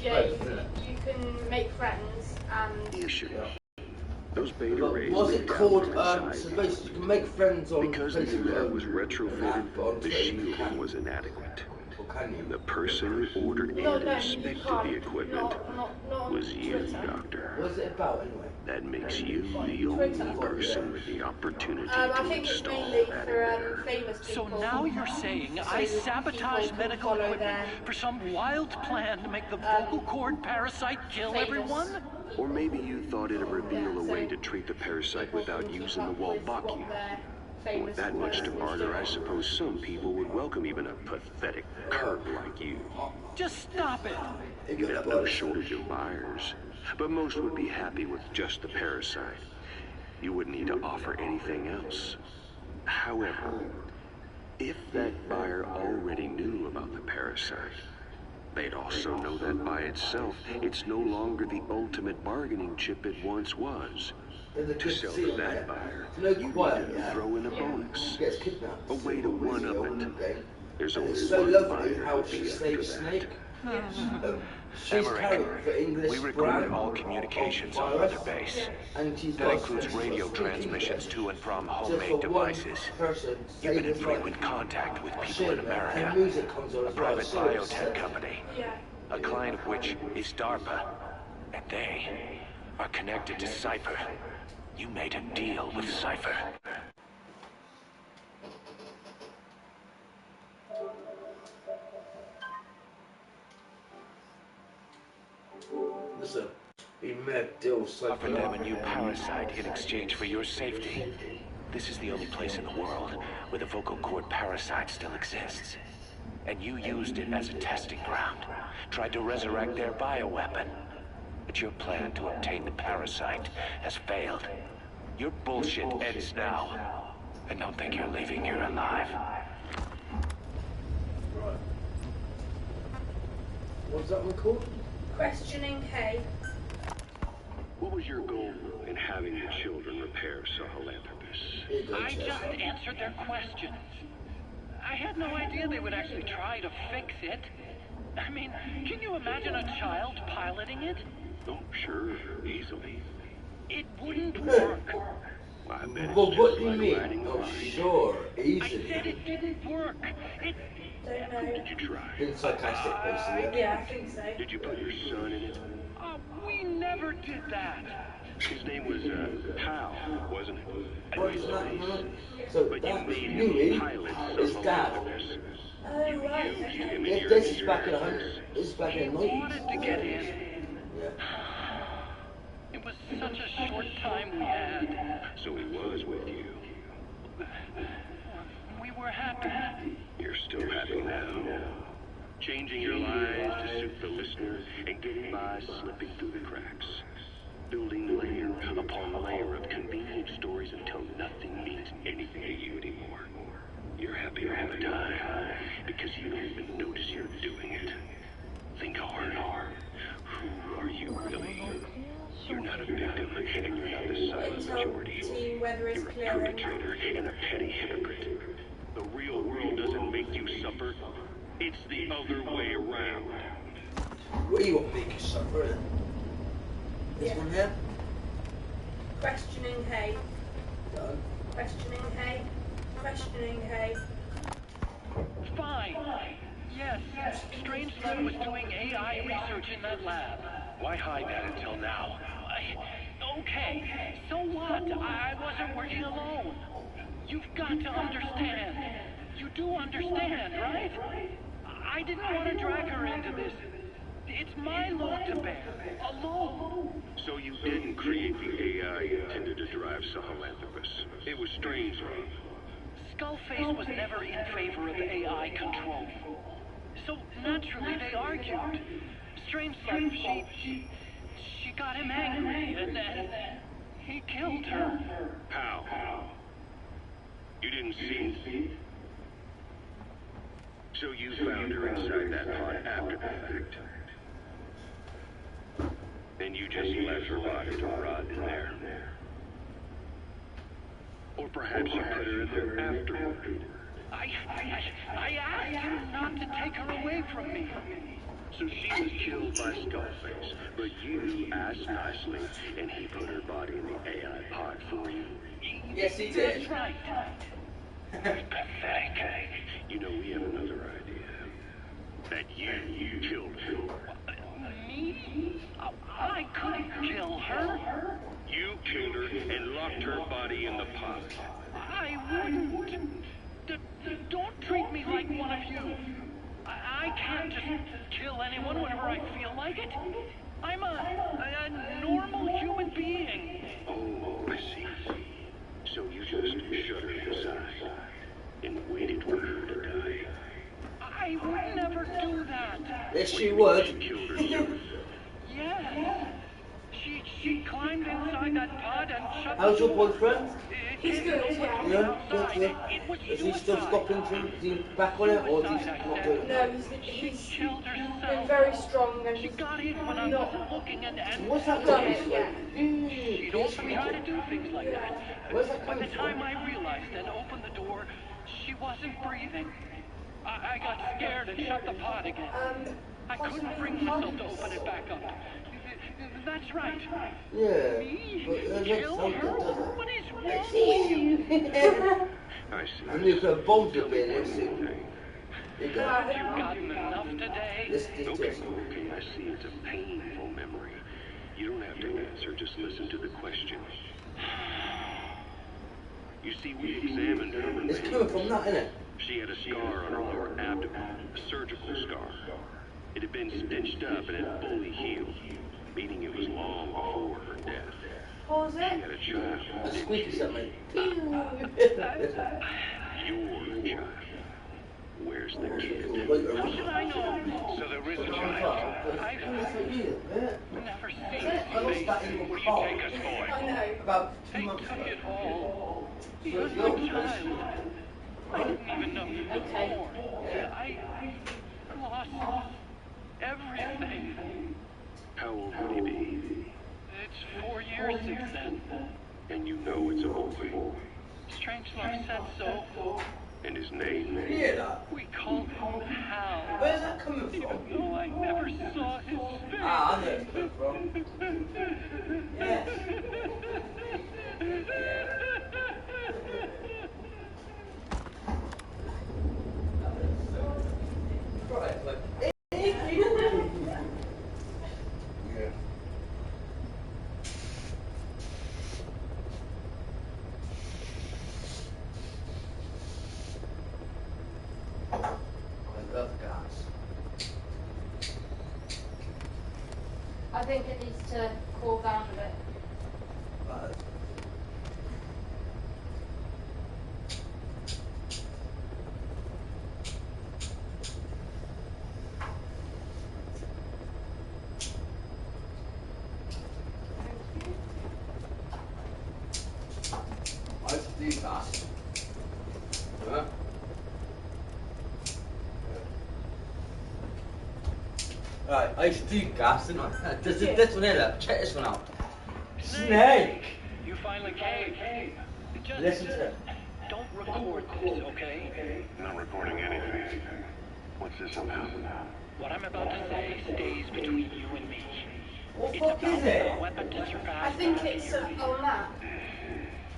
Yeah, you can make friends and... Issue. Those beta rays. What's it called? So basically, you can make friends on because the internet was retrofitted, the shielding was inadequate. The person who ordered and inspected the equipment was you, Doctor. What's it about anyway? That makes you the only person with the opportunity to install that for famous people. So now you're saying I sabotage medical equipment for some wild plan to make the vocal cord parasite kill everyone? Or maybe you thought it'd reveal a way to treat the parasite without using the Wolbachia. With that much to barter, I suppose some people would welcome even a pathetic cur like you. Just stop it! You'd have no shortage of buyers, but most would be happy with just the parasite. You wouldn't need to offer anything else. However, if that buyer already knew about the parasite, they'd also know that by itself, it's no longer the ultimate bargaining chip it once was. To sell to that buyer, you need to throw in a bonus, a way to one-up it. There's only one buyer who'll be after that. Emmerich, we recorded all communications on Mother Base. That includes radio transmissions to and from homemade devices. You've been in frequent contact with people in America, a private biotech company, a client of which is DARPA, and they are connected to Cypher. You made a deal with Cypher. Listen, he made a deal with Cypher. Offered them a new parasite in exchange for your safety. This is the only place in the world where the vocal cord parasite still exists. And you used it as a testing ground. Tried to resurrect their bioweapon. But your plan to obtain the parasite has failed. Your bullshit ends now. And don't think you're leaving here alive. Right. What's that one called? Questioning Hay. What was your goal in having your children repair Sahelanthropus? I just answered their questions. I had no idea they would actually try to fix it. I mean, can you imagine a child piloting it? Oh, sure, easily. It wouldn't work. I bet it's Well, what just do you like mean? riding a Oh, bike. sure, I easily. said it didn't work. It... Don't know. Did you try? Being sarcastic, basically. Yeah, I think so. Did you put your son in it? We never did that. His name was, Hal, wasn't it? What is that? So But you that was made Louis, him pilot his dad. Sahelanthropus. Oh, You right, used okay. him in Yes, your this is back in experiments. this is back He in the 90s. wanted to get in. Yeah. It was such a short time we had. So he was with you. We were happy. You're still happy now. Changing your lives to suit the listener and getting by slipping through the cracks. Building layer upon layer of convenient stories until nothing means anything to you anymore. You're happy all the time because you don't even notice you're doing it. Think hard. Who are you really? You're not a victim and you're not the silent majority. Team weather is You're a clearing. perpetrator and a petty hypocrite. The real world doesn't make you suffer. It's the other way around. We will make you suffer then. This one here? Questioning Hay. Done. Questioning Hay. Questioning Hay. Fine. Yes, Strangelove was doing AI research in that lab. Why hide that until now? Okay, so what? I wasn't working alone. You've got to understand. You do understand, right? I didn't want to drag her into this. It's my load to bear, alone. So you didn't create the AI intended to drive Sahelanthropus. It was Strangelove. Skullface was never in favor of AI control. So naturally they argued. Strangelove, she got him angry and he killed her. How? You didn't see? So you found her inside that pod after the fact. And you just left her body to rot in there. Or perhaps you put her in there afterward. I asked him not to take her away from me. So she was killed by Skullface, but you asked nicely, and he put her body in the AI pod for you. Yes, he did. That's right. Pathetic. You know, we have another idea. That you killed her. Me? I couldn't kill her. You killed her and locked her body in the pod. I wouldn't. Don't treat me like one of you. I can't just kill anyone whenever I feel like it. I'm a normal human being. Oh, I see. So you just shut her inside and waited for her to die. I would never do that. Yes, she would. She killed herself. Yes. She climbed inside that pod and shut How's the your door. boyfriend? He's good, yeah. Yeah, Outside. good. It was Is he still suicide. stopping to? Is he back on it, or is he not doing it? No, he's Killed been herself. very strong and She he's got in when I not wasn't looking and What's that done coming it from? yet. she'd also try to do things like that. Where's that By the coming time from? I realized and opened the door, she wasn't breathing. I got scared and shut the pod again. I couldn't bring myself to open it back up. That's right. Yeah. Me? But there's Kill something, her? doesn't What is wrong with you? I see. The nuclear bombs have been One in more soon. thing. You've gotten enough today. This Okay, details. okay, I see it's a painful memory. You don't have to answer, just listen to the question. You see, we examined her. It's coming from that, isn't it? She had a scar on her lower abdomen, a surgical scar. It had been stitched up and had fully healed, meaning it was long before her death. Pause She it. had a child. A squeaky something. Your child. Where's the kid? How should I know? So there is a child. I've never seen I lost his that face. in your What do you car take us for? I know. about 2 They months took ago. it all. He So was it's my your child. I didn't even know he was Okay. born. I lost everything. How old would he be? It's 4 years since then. And you know it's a boy. Strange Love said so. And his name? You hear that? We called him Hal. Where's that coming from? Even though I never saw his face. Ah, I know it's coming from. Yes. Right, like. Yeah. I love gas. I think it needs to cool down a bit. But I used to do gas. Huh? Right, I used to do gas, didn't I? This one here, look. Check this one out. Snake! You finally came. Just Listen to it. don't record this, okay? Not recording anything. What's this about? What I'm about to say stays between you and me. What It's fuck about is it? a weapon to surpass I think the it's human. on that.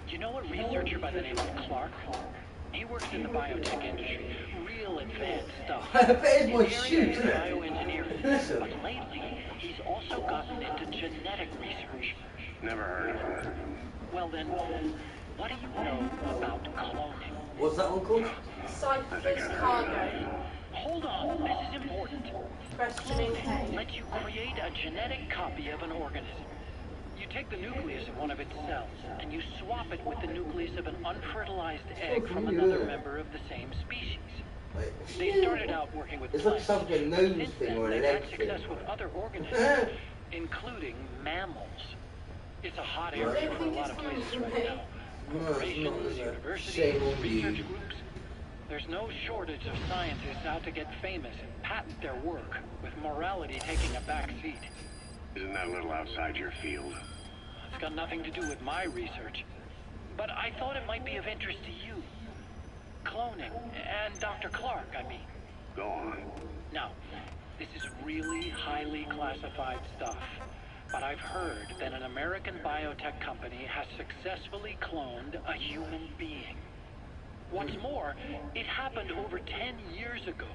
You know a researcher by the name of Clark? He works in the biotech industry. Real advanced stuff. I bet it's my His shoes, area is isn't it? bioengineering. Listen. But lately, he's also gotten into genetic research. Never heard of it. Well then, what do you know about cloning? What's that one called? Cypher's cargo. Hold on, this is important. Questioning Cloning K. lets you create a genetic copy of an organism. You take the nucleus of one of its cells, and you swap it with the nucleus of an unfertilized egg from another member of the same species. Wait. They started out working with It's like plants. something a nose Since thing then, or an they've egg had thing. success with other organisms, including mammals. It's a hot area for a lot of places right now. No, it's not, Corporations, is it? universities, Shame on research you. groups. There's no shortage of scientists out to get famous and patent their work, with morality taking a back seat. Isn't that a little outside your field? It's got nothing to do with my research. But I thought it might be of interest to you. Cloning, and Dr. Clark, I mean. Go on. Now, This is really highly classified stuff. But I've heard that an American biotech company has successfully cloned a human being. What's more, it happened over 10 years ago.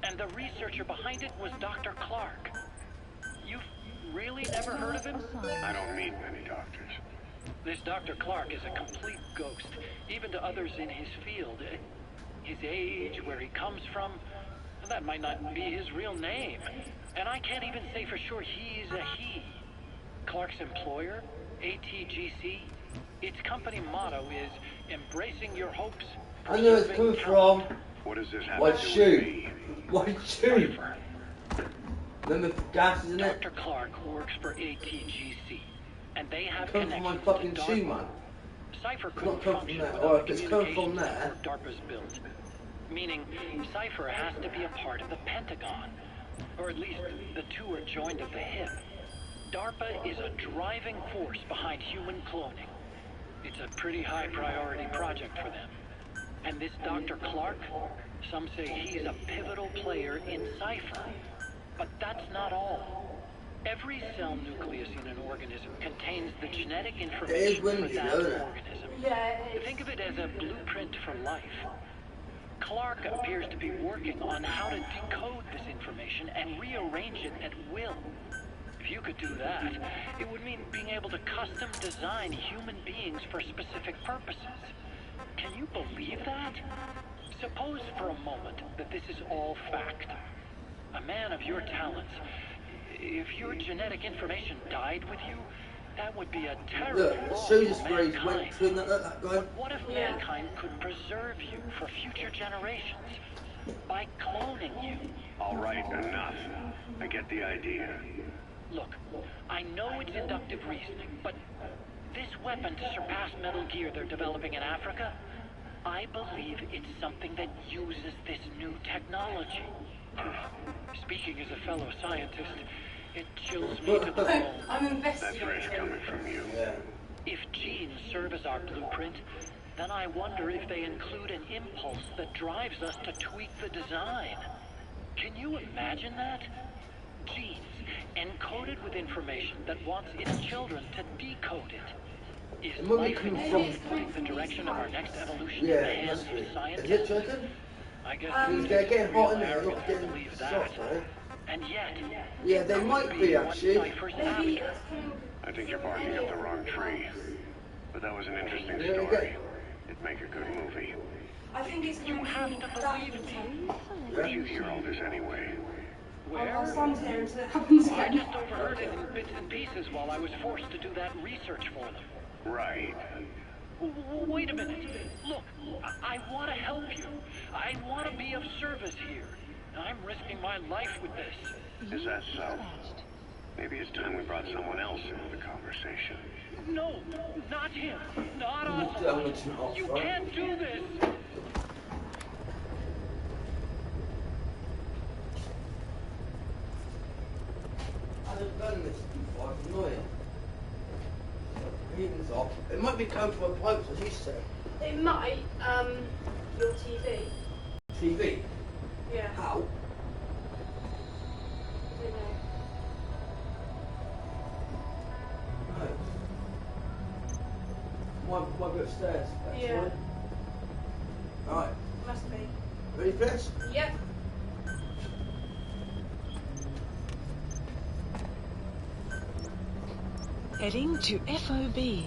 And the researcher behind it was Dr. Clark. You've really never heard of him? I don't meet many doctors. This Dr. Clark is a complete ghost, even to others in his field. His age, where he comes from, that might not be his real name. And I can't even say for sure he's a he. Clark's employer, ATGC, its company motto is embracing your hopes. I know it's coming from. What does this have White to do shoe. with me? White shoe. Remember the gas, isn't it? Dr. Clark works for ATGC, and they have Come from my connections fucking to shoe, DARPA. man. Cypher It's couldn't not come from function there. without Or the if it's come from communications there. network DARPA's built. Meaning, Cypher has to be a part of the Pentagon, or at least the two are joined at the hip. DARPA is a driving force behind human cloning. It's a pretty high priority project for them. And this Dr. Clark, some say he's a pivotal player in Cypher. But that's not all. Every cell nucleus in an organism contains the genetic information for that organism. Yeah, it is. Think of it as a blueprint for life. Clark appears to be working on how to decode this information and rearrange it at will. If you could do that, it would mean being able to custom design human beings for specific purposes. Can you believe that? Suppose for a moment that this is all fact. A man of your talents, if your genetic information died with you, that would be a terrible Look, loss show to this phrase went mankind. through that guy. But what if mankind could preserve you for future generations by cloning you? All right, enough. I get the idea. Look, I know it's inductive reasoning, but this weapon to surpass Metal Gear they're developing in Africa, I believe it's something that uses this new technology. Speaking as a fellow scientist, it chills me to the bone. I'm That's investigating. fresh coming from you. Yeah. If genes serve as our blueprint, then I wonder if they include an impulse that drives us to tweak the design. Can you imagine that? Genes encoded with information that wants its children to decode it. Is might be life coming itself from- putting the direction of our next evolution Yeah, in the it hands must be. of Is scientists? it, do you reckon? I guess It's getting hot in there, not getting believe soft, that. right? And yet, Yeah, they might be, actually. Cypher's Maybe after. it's coming. I think you're barking up the wrong tree. But that was an interesting There we story. It'd make a good movie. I think it's You coming have from to that believe me. intent. Where did you hear all this anyway? Where? Our son's here until it happens I again. just overheard it in bits and pieces while I was forced to do that research for them. Right. Wait a minute. Look, I want to help you. I want to be of service here. I'm risking my life with this. Is that so? Maybe it's time we brought someone else into the conversation. No, not him. Not us. Tell me it's not, You right? can't do this. I've done this before, it's annoying. Heating's off. It might be coming from a pipe, as you said. It might, your TV. TV? Yeah. How? I don't know. No. Might be upstairs. That's Yeah. right. Alright, Must be. ready for this? Yep. Heading to FOB.